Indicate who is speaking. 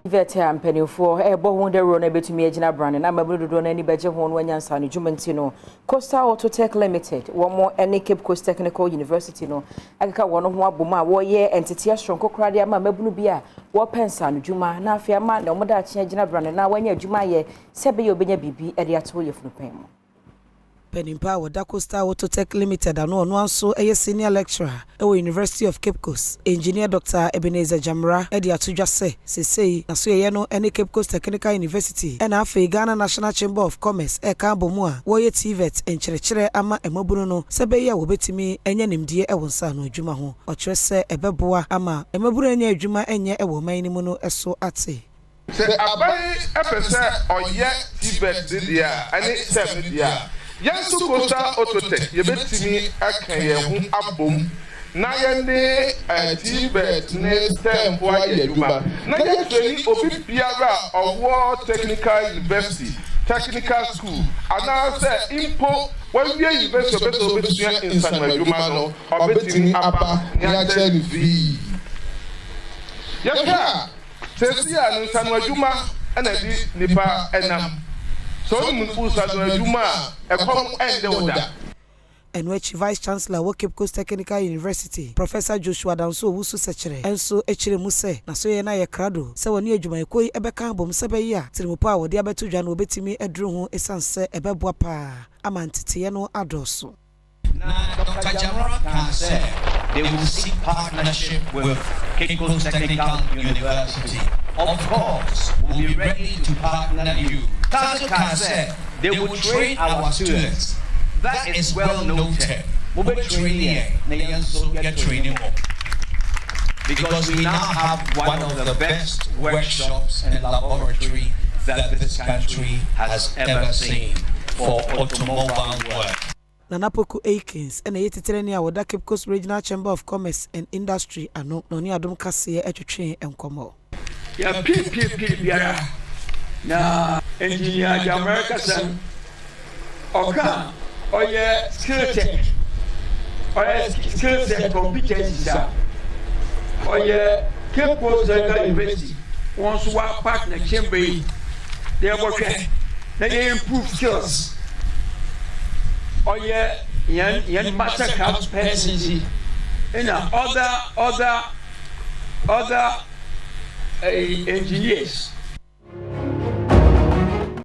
Speaker 1: Vetia and penny for a bow the run a bit to me, Gina Brand, and I'm able to do any better one when you're San Jumantino. Costa Autotech Ltd, one more any Cape Coast Technical University. No, I got one of my Buma, warrior entity, a strong cocradia, my Mabunubia, war pensan, Juma, now fear man, no more that Gina Brand, and now when you're Juma, Sebi Obenya Bibi, Eddie Atoya from Pem.
Speaker 2: Premtobre Costa Autotech Ltd and one so a senior lecturer at the University of Cape Coast. Engineer Dr. Ebenezer Jamra Eddie Atuja say na so ye no any Cape Coast Technical University and afi Ghana National Chamber of Commerce e ka bomu a wo ye TVET enkyerɛkyerɛ ama emabunu no se be ya wo betimi enya nimdie e wonsa no adwuma ho o kyerɛ se ebeboa ama emabunu enya adwuma enye e wo man ni mu no eso ate.
Speaker 3: Se abai epese oye TVET dia ani sem dia Yansu Costa Autotech, you bet me a can abum. Nayane TVET next time for Yuma. Naya training Obi Piara of War Technical University, Technical School. And now say Impo, when we invest your best in San Jumano, or betting Abba, Yachen V. Yaka, Cecia and San Juma, and I did Nipa and so
Speaker 2: and which Vice Chancellor of Cape Coast Technical University, Professor Joshua Danso Wusu Sechere, and so Echere Muse, na so ye na ye krado, se woni adwuma ekoi ebeka bom se be ya, tirimupa wo de abeto dwa no obetimi edru ho esanse ebeboa pa, amantete no adoso.
Speaker 4: Now, Dr. Jamra Kasee, they will seek partnership with Cape Coast Technical University. Of course, we'll be ready to partner you. Kasee, they will train our students. That is well noted. We'll be training, they also get training more. Because we now have one of the best workshops and laboratory that this country has ever seen for automobile work.
Speaker 2: Nanapoku Akins and a tetrenia with Cape Coast Regional Chamber of Commerce and Industry and no Adom Kasee train and Como.
Speaker 5: Ya biara na engineer Jamaica san oka oye skill set competency oye Cape Coast University wants to work partner chamber they work they improve skills oye yan master competency and other engineers